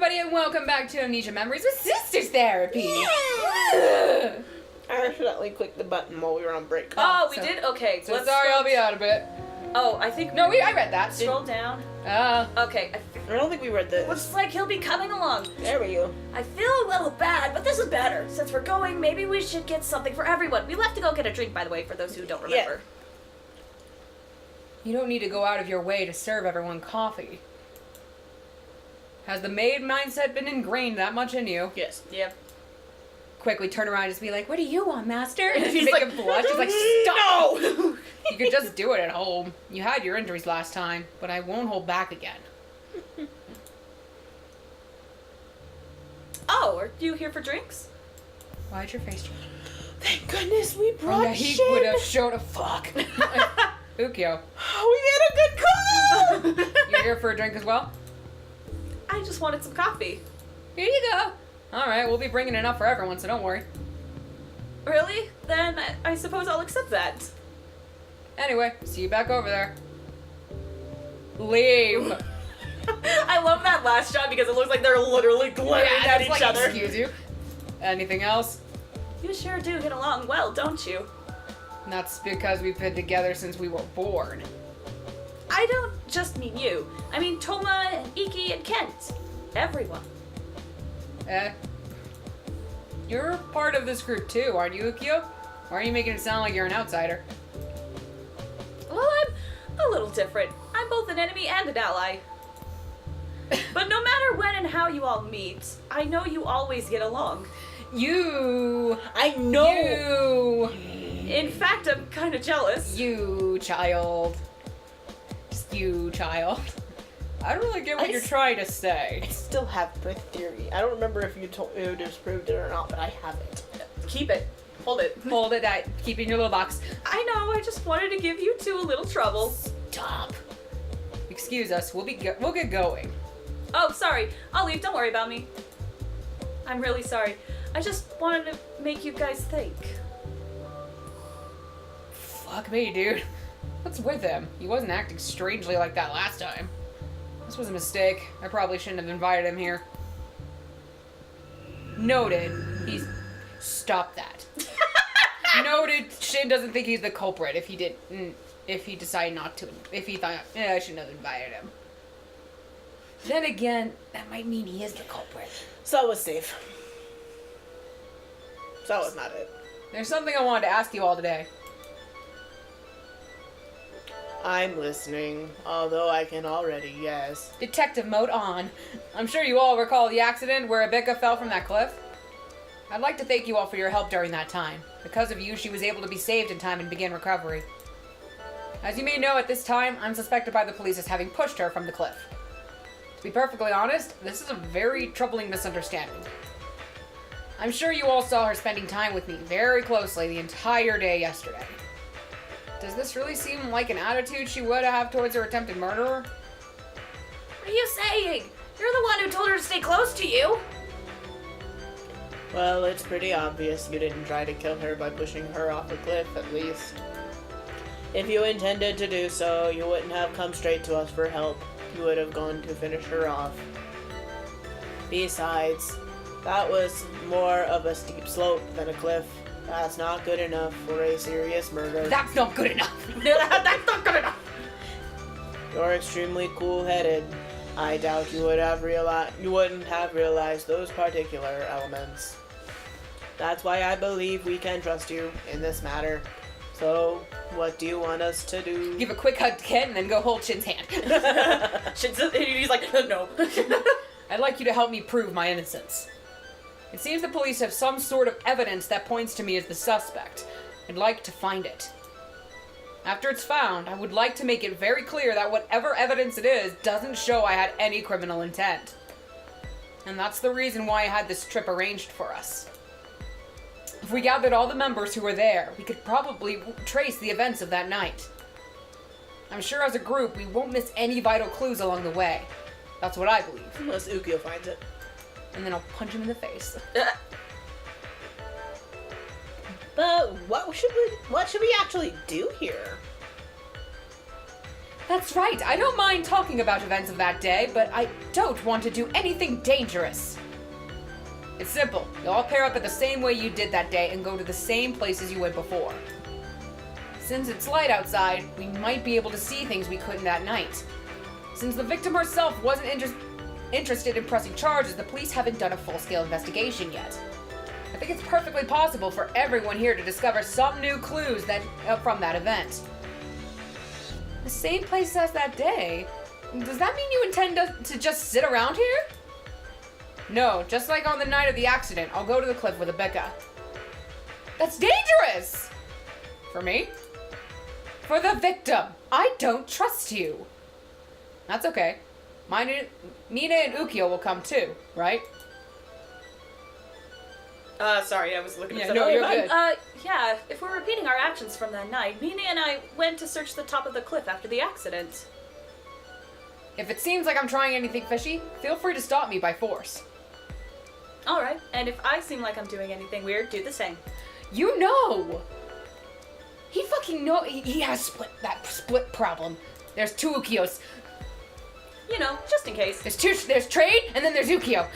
everybody, and welcome back to Amnesia Memories with Sisters Therapy. I accidentally clicked the button while we were on break. Oh, we did? Okay. So sorry, I'll be out a bit. Oh, I think... No, I read that. Scroll down. Okay. I don't think we read this. Looks like he'll be coming along. There we go. I feel a little bad, but this is better. Since we're going, maybe we should get something for everyone. We left to go get a drink, by the way, for those who don't remember. You don't need to go out of your way to serve everyone coffee. Has the maid mindset been ingrained that much in you? Yes. Yep. Quickly turn around and just be like, what do you want, master? And just He's make like, him blush. He's like, stop! no! You could just do it at home. You had your injuries last time, but I won't hold back again. Oh, are you here for drinks? Why'd your face change? Thank goodness we brought Oh, yeah, he shit. would have showed a fuck. Ukyo, We made a good call! you here for a drink as well? I just wanted some coffee. Here you go. Alright, we'll be bringing enough for everyone, so don't worry. Really? Then I suppose I'll accept that. Anyway, see you back over there. Leave. I love that last shot because it looks like they're literally glaring at that's each like, other. excuse you. Anything else? You sure do get along well, don't you? And that's because we've been together since we were born. I don't just mean you. I mean Toma and Iki and Kent. Everyone. You're part of this group too, aren't you, Ukyo? Why are you making it sound like you're an outsider? Well, I'm a little different. I'm both an enemy and an ally. But no matter when and how you all meet, I know you always get along. I know! In fact, I'm kind of jealous. You child. Just you child. I don't really get what you're trying to say. I still have my theory. I don't remember if you disproved it or not, but I have it. Keep it. Hold it. Hold it, keep it in your little box. I know, I just wanted to give you two a little trouble. Stop. Excuse us, we'll get going. Oh, sorry. I'll leave. Don't worry about me. I'm really sorry. I just wanted to make you guys think. Fuck me, dude. What's with him? He wasn't acting strangely like that last time. This was a mistake. I probably shouldn't have invited him here. Noted. Stop that. Noted. Shin doesn't think he's the culprit if he decided not to. If he thought, I shouldn't have invited him. Then again, that might mean he is the culprit. So was safe. So was not it. There's something I wanted to ask you all today. I'm listening, although I can already guess. Detective mode on. I'm sure you all recall the accident where Abika fell from that cliff. I'd like to thank you all for your help during that time. Because of you, she was able to be saved in time and begin recovery. As you may know, at this time, I'm suspected by the police as having pushed her from the cliff. To be perfectly honest, this is a very troubling misunderstanding. I'm sure you all saw her spending time with me very closely the entire day yesterday. Does this really seem like an attitude she would have towards her attempted murderer? What are you saying? You're the one who told her to stay close to you. Well, it's pretty obvious you didn't try to kill her by pushing her off a cliff, at least. If you intended to do so, you wouldn't have come straight to us for help. You would have gone to finish her off. Besides, that was more of a steep slope than a cliff. That's not good enough for a serious murder. That's not good enough. That's not good enough. You're extremely cool-headed. I doubt you wouldn't have realized those particular elements. That's why I believe we can trust you in this matter. So, what do you want us to do? Give a quick hug to Ken and then go hold Shin's hand. He's like, no. I'd like you to help me prove my innocence. It seems the police have some sort of evidence that points to me as the suspect. I'd like to find it. After it's found, I would like to make it very clear that whatever evidence it is doesn't show I had any criminal intent. And that's the reason why I had this trip arranged for us. If we gathered all the members who were there, we could probably trace the events of that night. I'm sure as a group, we won't miss any vital clues along the way. That's what I believe. Unless Ukyo finds it. And then I'll punch him in the face. But what should we actually do here? That's right. I don't mind talking about events of that day, but I don't want to do anything dangerous. It's simple. You'll all pair up at the same way you did that day and go to the same places you went before. Since it's light outside, we might be able to see things we couldn't that night. Since the victim herself wasn't interested in pressing charges, the police haven't done a full-scale investigation yet. I think it's perfectly possible for everyone here to discover some new clues from that event. The same place as that day? Does that mean you intend to just sit around here? No, just like on the night of the accident, I'll go to the cliff with Abeka. That's dangerous! For me? For the victim. I don't trust you. That's okay. Nina and Ukyo will come too, right? Sorry, I was looking at Yeah, something. no, you're good. Yeah, if we're repeating our actions from that night, Mina and I went to search the top of the cliff after the accident. If it seems like I'm trying anything fishy, feel free to stop me by force. Alright, and if I seem like I'm doing anything weird, do the same. You know! He fucking know he has that split problem. There's two Ukios. You know, just in case. There's Trade, and then there's Ukyo.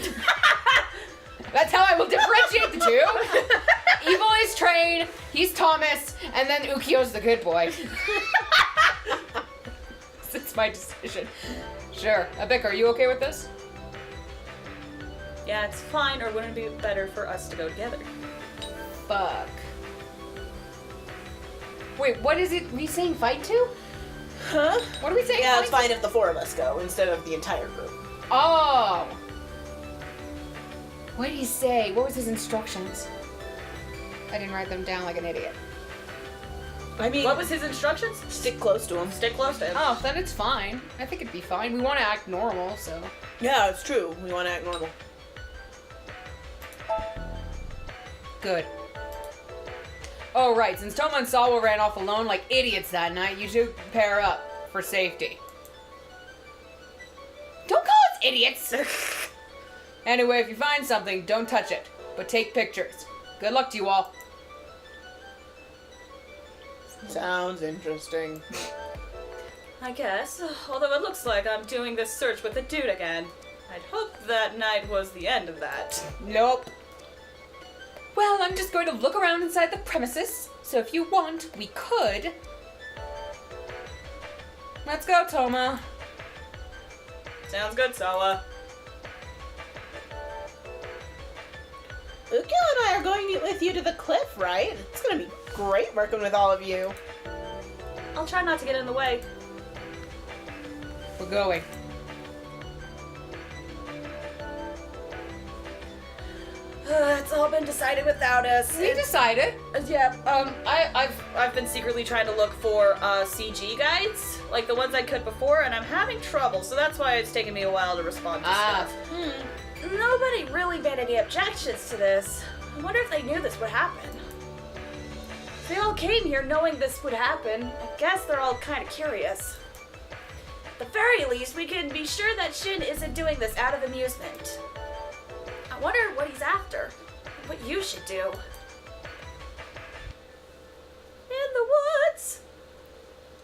That's how I will differentiate the two. Evil is Trade, he's Thomas, and then Ukyo's the good boy. It's my decision. Sure. Abek, are you okay with this? Yeah, it's fine, or wouldn't it be better for us to go together? Fuck. Wait, what is it we saying fight to? Huh? What are we saying? Yeah, it's fight fine if the four of us go instead of the entire group. to? Oh! What did he say? What was his instructions? I didn't write them down like an idiot. I mean, What was his instructions? stick close to him. Stick close to him. Oh, then it's fine. I think it'd be fine. We want to act normal, so. Yeah, it's true. We want to act normal. Good. Oh, right. Since Toma and Sawa ran off alone like idiots that night, you two pair up for safety. Don't call us idiots! Anyway, if you find something, don't touch it, but take pictures. Good luck to you all. Sounds interesting. I guess, although it looks like I'm doing this search with the dude again. I'd hope that night was the end of that. Nope. Well, I'm just going to look around inside the premises, so if you want, we could. Let's go, Toma. Sounds good, Sawa. Ukyo and I are going with you to the cliff, right? It's gonna be great working with all of you. I'll try not to get in the way. We're going. It's all been decided without us. We decided. Yeah, I've I've been secretly trying to look for CG guides, like the ones I could before, and I'm having trouble, so that's why it's taken me a while to respond to stuff. Nobody really made any objections to this. I wonder if they knew this would happen. They all came here knowing this would happen. I guess they're all kind of curious. At the very least, we can be sure that Shin isn't doing this out of amusement. I wonder what he's after. What you should do. In the woods!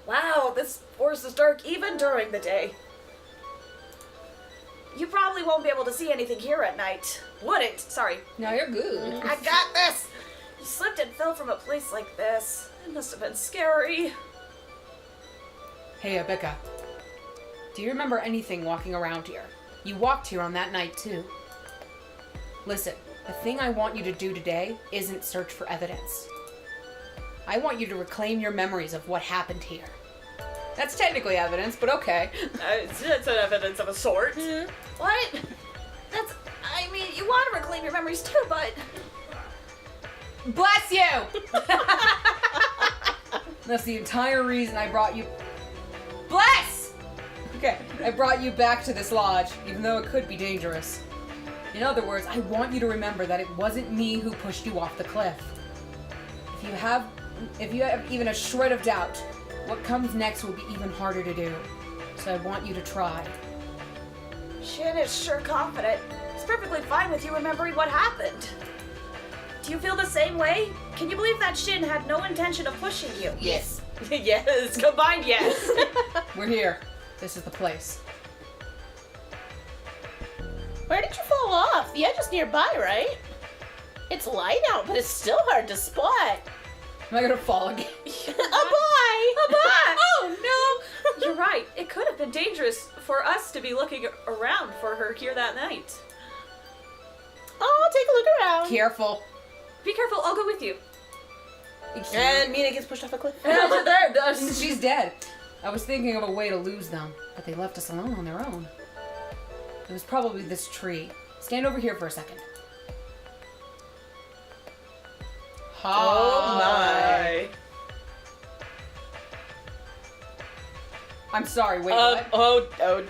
Wow, this forest is dark even during the day. You probably won't be able to see anything here at night. Wouldn't. Sorry. No, you're good. I got this! You slipped and fell from a place like this. It must have been scary. Hey, Abeka. Do you remember anything walking around here? You walked here on that night, too. Listen, the thing I want you to do today isn't search for evidence. I want you to reclaim your memories of what happened here. That's technically evidence, but okay. It's an evidence of a sort. What? I mean, you want to reclaim your memories too, but... Bless you! That's the entire reason I brought you... Bless! Okay, I brought you back to this lodge, even though it could be dangerous. In other words, I want you to remember that it wasn't me who pushed you off the cliff. If you have even a shred of doubt, what comes next will be even harder to do. So I want you to try. Shin is sure confident. He's perfectly fine with you remembering what happened. Do you feel the same way? Can you believe that Shin had no intention of pushing you? Yes. Yes, combined yes. We're here. This is the place. Where did you fall off? The edge is nearby, right? It's light out, but it's still hard to spot. Am I gonna fall again? A boy! Oh no! You're right. It could have been dangerous for us to be looking around for her here that night. Oh, take a look around. Careful. Be careful. I'll go with you. And Mina gets pushed off a cliff. There does. She's dead. I was thinking of a way to lose them, but they left us alone on their own. It was probably this tree. Stand over here for a second. Oh my. I'm sorry, wait, what? Oh.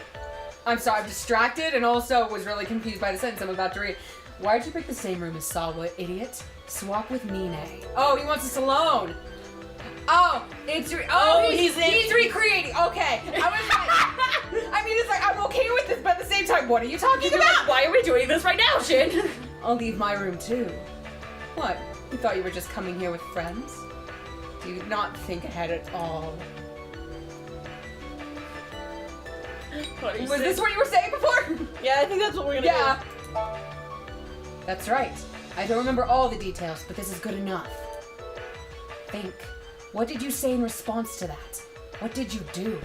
I'm sorry, I'm distracted and also was really confused by the sentence I'm about to read. Why'd you pick the same room as Sawa, idiot? Swap with Mine. Oh, he wants us alone. Oh, he's recreating. Okay. It's like, I'm okay with this, but at the same time, what are you talking about? Why are we doing this right now, Shin? I'll leave my room too. What? You thought you were just coming here with friends? Do you not think ahead at all? Was this what you were saying before? Yeah, I think that's what we're gonna do. That's right. I don't remember all the details, but this is good enough. Think. What did you say in response to that? What did you do?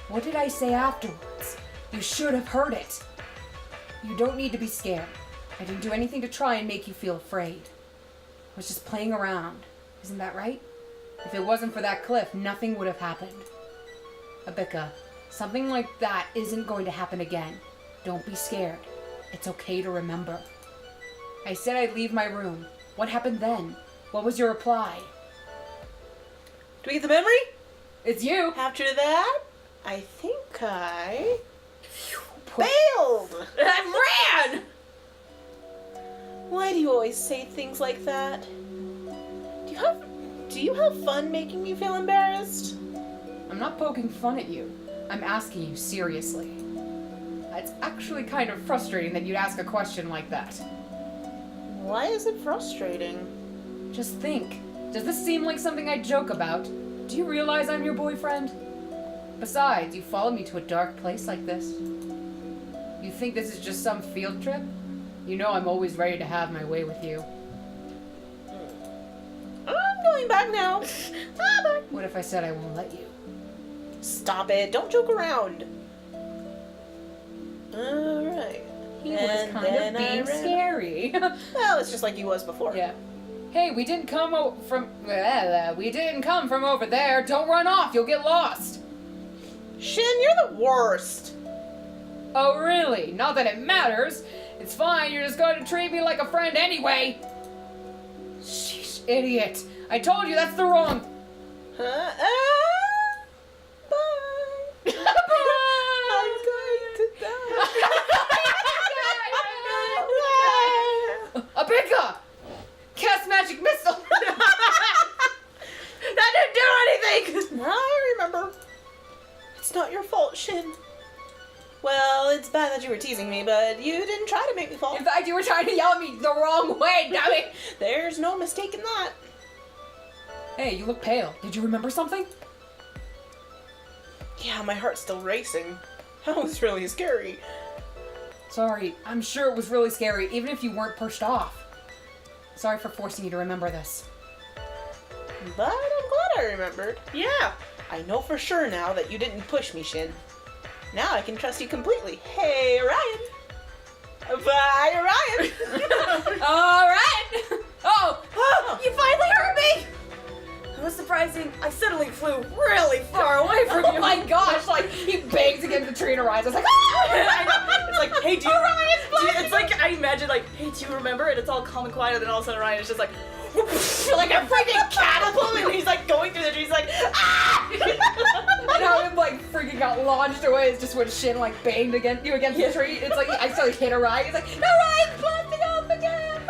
What did I say afterwards? You should have heard it. You don't need to be scared. I didn't do anything to try and make you feel afraid. I was just playing around. Isn't that right? If it wasn't for that cliff, nothing would have happened. Abika, something like that isn't going to happen again. Don't be scared. It's okay to remember. I said I'd leave my room. What happened then? What was your reply? Do we get the memory? It's you. After that, I think I bailed. I ran! Why do you always say things like that? Do you have fun making me feel embarrassed? I'm not poking fun at you. I'm asking you seriously. It's actually kind of frustrating that you'd ask a question like that. Why is it frustrating? Just think. Does this seem like something I joke about? Do you realize I'm your boyfriend? Besides, you followed me to a dark place like this. You think this is just some field trip? You know I'm always ready to have my way with you. I'm going back now. Bye-bye. What if I said I won't let you? Stop it. Don't joke around. Alright. He was kind of being scary. Well, it's just like he was before. Yeah. Hey, we didn't come from over there. Don't run off. You'll get lost. Shin, you're the worst. Oh, really? Not that it matters. It's fine. You're just going to treat me like a friend anyway. Sheesh, idiot. I told you that's the wrong. Bye. Bye. I'm going to die. Abika! Cast magic missile! That didn't do anything! I remember. It's not your fault, Shin. Well, it's bad that you were teasing me, but you didn't try to make me fall. In fact, you were trying to yell at me the wrong way, damn it! There's no mistaking that. Hey, you look pale. Did you remember something? Yeah, my heart's still racing. That was really scary. Sorry, I'm sure it was really scary, even if you weren't pushed off. Sorry for forcing you to remember this. But I'm glad I remembered. Yeah. I know for sure now that you didn't push me, Shin. Now I can trust you completely. Hey, Ryan. Bye, Ryan. Alright! Oh! You finally heard me! It was surprising. I suddenly flew really far away from you. Oh my gosh, like, he bangs against the tree and Ryan's like, I know. It's like, hey, Ryan's it's like, I imagine, like, hey, do you remember? And it's all calm and quiet, and then all of a sudden Ryan is just like, like a freaking catapult, and he's like going through the trees, like, ah! and how him like freaking got launched away is just when Shin like banged against you against the tree. It's like he accidentally hit a Ryan. He's like, no, Ryan's blasting off again.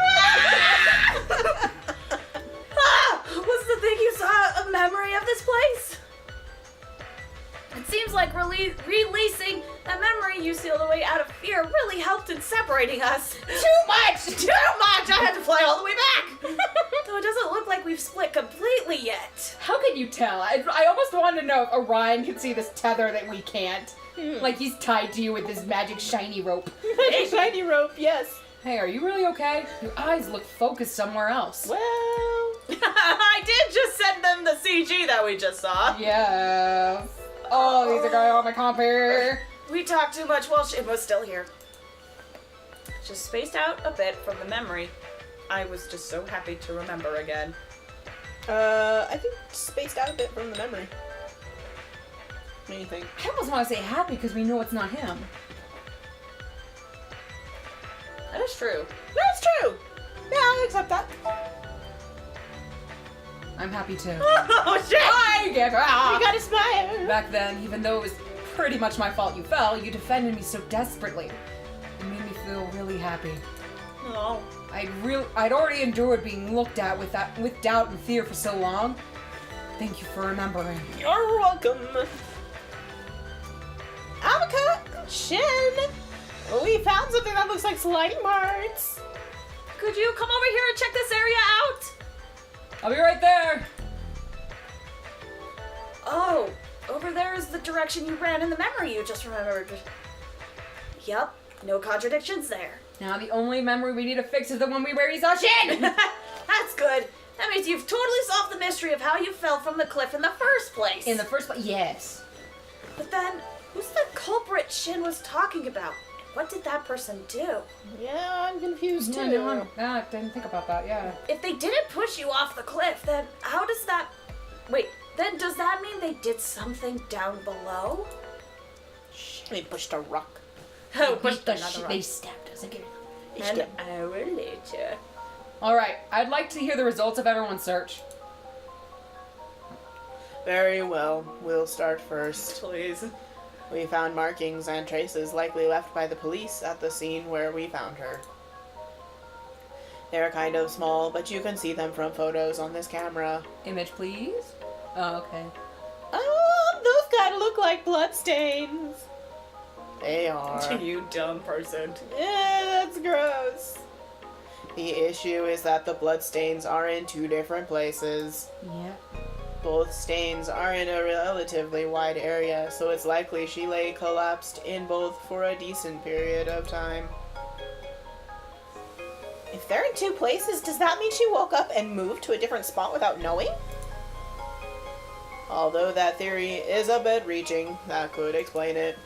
What's the thing you saw? A memory of this place? It seems like releasing that memory you sealed away out of fear really helped in separating us. Too much. Too much! I had to fly all the way back! Though it doesn't look like we've split completely yet. How can you tell? I almost wanted to know if Orion could see this tether that we can't. Like he's tied to you with this magic shiny rope. Magic shiny rope, yes. Hey, are you really okay? Your eyes look focused somewhere else. Well, I did just send them the CG that we just saw. Yeah. Oh, he's a guy on my comp here. We talked too much while Shin was still here. Just spaced out a bit from the memory. I was just so happy to remember again. I think spaced out a bit from the memory. What do you think? I almost want to say happy because we know it's not him. That is true. That's true. Yeah, I'll accept that. I'm happy too. Oh shit! I get You gotta smile. Back then, even though it was pretty much my fault you fell, you defended me so desperately. It made me feel really happy. Oh. I'd already endured being looked at with doubt and fear for so long. Thank you for remembering. You're welcome. Avoca, Shin, we found something that looks like sliding marks. Could you come over here and check this area out? I'll be right there. Oh, over there is the direction you ran in the memory you just remembered. Yep, no contradictions there. Now the only memory we need to fix is the one where he saw Shin. That's good. That means you've totally solved the mystery of how you fell from the cliff in the first place. In the first place, yes. But then, who's the culprit Shin was talking about? What did that person do? Yeah, I'm confused too. Yeah, I didn't think about that. Yeah. If they didn't push you off the cliff, then how does that... Wait, then does that mean they did something down below? They pushed a rock. Oh, They stabbed us again. An hour later. All right, I'd like to hear the results of everyone's search. Very well, we'll start first. Please. We found markings and traces likely left by the police at the scene where we found her. They're kind of small, but you can see them from photos on this camera. Image, please. Oh, okay. Oh, those gotta look like bloodstains. They are. You dumb person. That's gross. The issue is that the bloodstains are in two different places. Yeah. Both stains are in a relatively wide area, so it's likely she lay collapsed in both for a decent period of time. If they're in two places, does that mean she woke up and moved to a different spot without knowing? Although that theory is a bit reaching, that could explain it.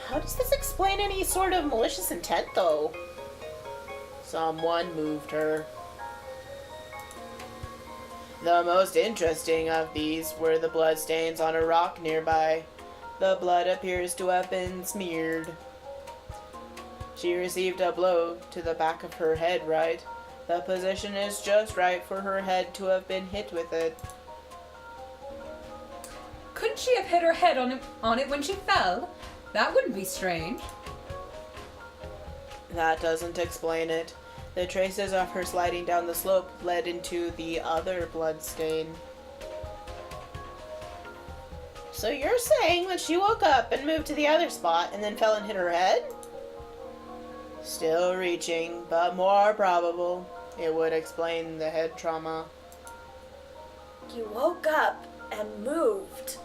How does this explain any sort of malicious intent, though? Someone moved her. The most interesting of these were the bloodstains on a rock nearby. The blood appears to have been smeared. She received a blow to the back of her head, right? The position is just right for her head to have been hit with it. Couldn't she have hit her head on it when she fell? That wouldn't be strange. That doesn't explain it. The traces of her sliding down the slope led into the other bloodstain. So you're saying that she woke up and moved to the other spot and then fell and hit her head? Still reaching, but more probable. It would explain the head trauma. You woke up and moved.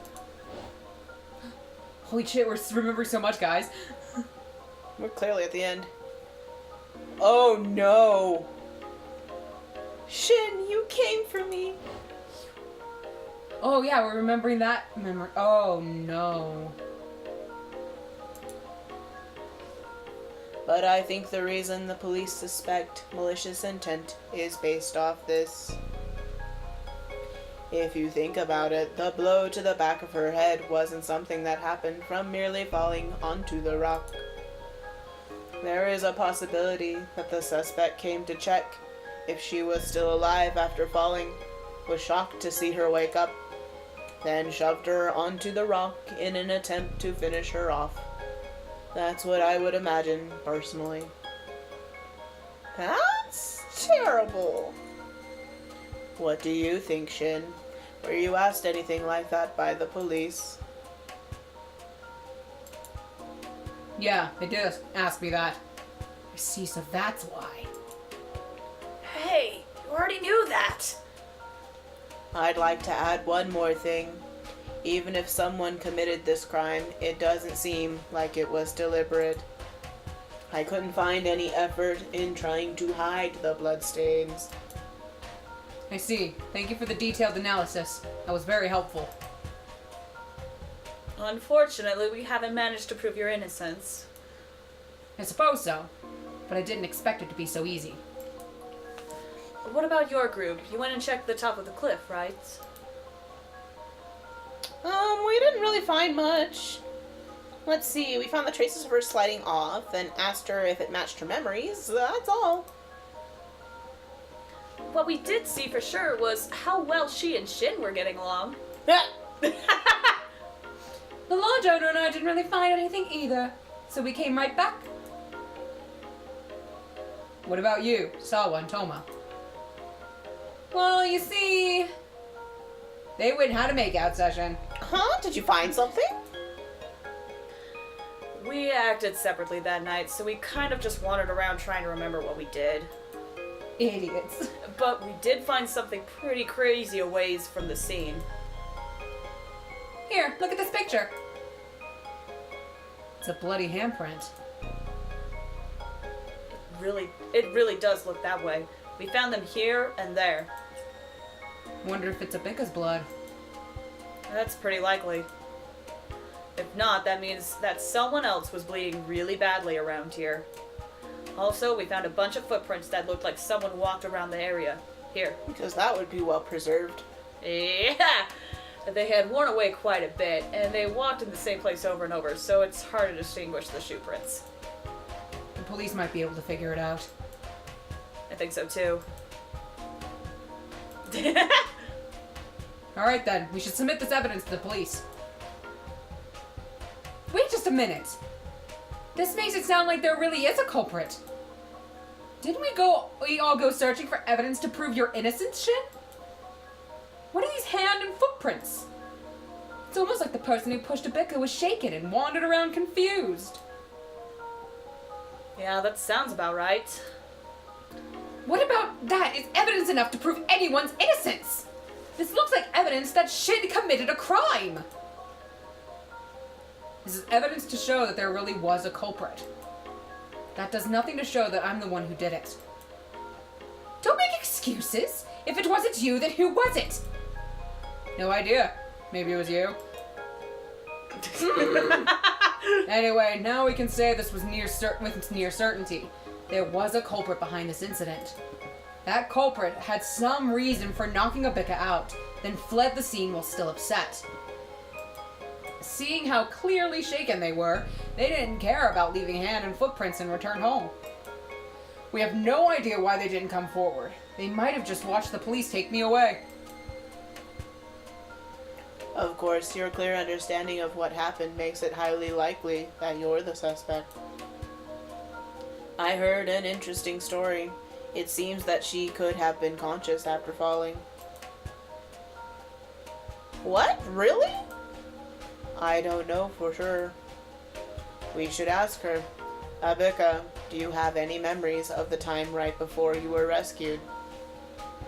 Holy shit, we're remembering so much, guys. We're clearly at the end. Oh no! Shin, you came for me! Oh yeah, we're remembering that memory. Oh no. But I think the reason the police suspect malicious intent is based off this. If you think about it, the blow to the back of her head wasn't something that happened from merely falling onto the rock. There is a possibility that the suspect came to check if she was still alive after falling, was shocked to see her wake up, then shoved her onto the rock in an attempt to finish her off. That's what I would imagine, personally. That's terrible. What do you think, Shin? Were you asked anything like that by the police? Yeah, they did ask me that. I see, so that's why. Hey, you already knew that. I'd like to add one more thing. Even if someone committed this crime, it doesn't seem like it was deliberate. I couldn't find any effort in trying to hide the bloodstains. I see. Thank you for the detailed analysis. That was very helpful. Unfortunately, we haven't managed to prove your innocence. I suppose so, but I didn't expect it to be so easy. What about your group? You went and checked the top of the cliff, right? We didn't really find much. Let's see, we found the traces of her sliding off and asked her if it matched her memories. That's all. What we did see for sure was how well she and Shin were getting along. The lodge owner and I didn't really find anything either, so we came right back. What about you, Sawa and Toma? Well, you see, they went and had a makeout session. Huh? Did you find something? We acted separately that night, so we kind of just wandered around trying to remember what we did. Idiots. But we did find something pretty crazy a ways from the scene. Here, look at this picture. It's a bloody handprint. It really does look that way. We found them here and there. Wonder if it's Abika's blood. That's pretty likely. If not, that means that someone else was bleeding really badly around here. Also, we found a bunch of footprints that looked like someone walked around the area. Here. Because that would be well preserved. Yeah! They had worn away quite a bit, and they walked in the same place over and over, so it's hard to distinguish the shoe prints. The police might be able to figure it out. I think so too. Alright then, we should submit this evidence to the police. Wait just a minute. This makes it sound like there really is a culprit. Didn't we all go searching for evidence to prove your innocence, Shin? What are these hand and footprints? It's almost like the person who pushed Abika was shaken and wandered around confused. Yeah, that sounds about right. What about that is evidence enough to prove anyone's innocence? This looks like evidence that Shin committed a crime. This is evidence to show that there really was a culprit. That does nothing to show that I'm the one who did it. Don't make excuses. If it wasn't you, then who was it? No idea. Maybe it was you. Anyway, now we can say this was with near certainty. There was a culprit behind this incident. That culprit had some reason for knocking Abika out, then fled the scene while still upset. Seeing how clearly shaken they were, they didn't care about leaving hand and footprints and return home. We have no idea why they didn't come forward. They might have just watched the police take me away. Of course, your clear understanding of what happened makes it highly likely that you're the suspect. I heard an interesting story. It seems that she could have been conscious after falling. What? Really? I don't know for sure. We should ask her. Abika, do you have any memories of the time right before you were rescued?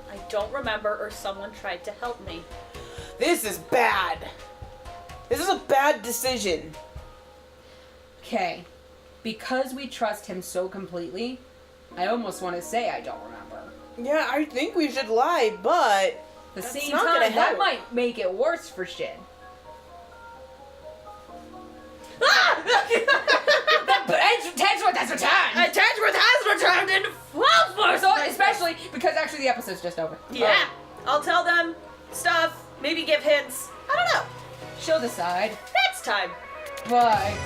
I don't remember, or someone tried to help me. This is bad. This is a bad decision. Okay, because we trust him so completely, I almost want to say I don't remember. Yeah, I think we should lie, but At the that's same not gonna time, that help. might make it worse for Shin. Tensworth has returned! Tensworth has returned in full force! So, especially because actually the episode's just over. Yeah, I'll tell them stuff, maybe give hints. I don't know. She'll decide. Next time. Bye.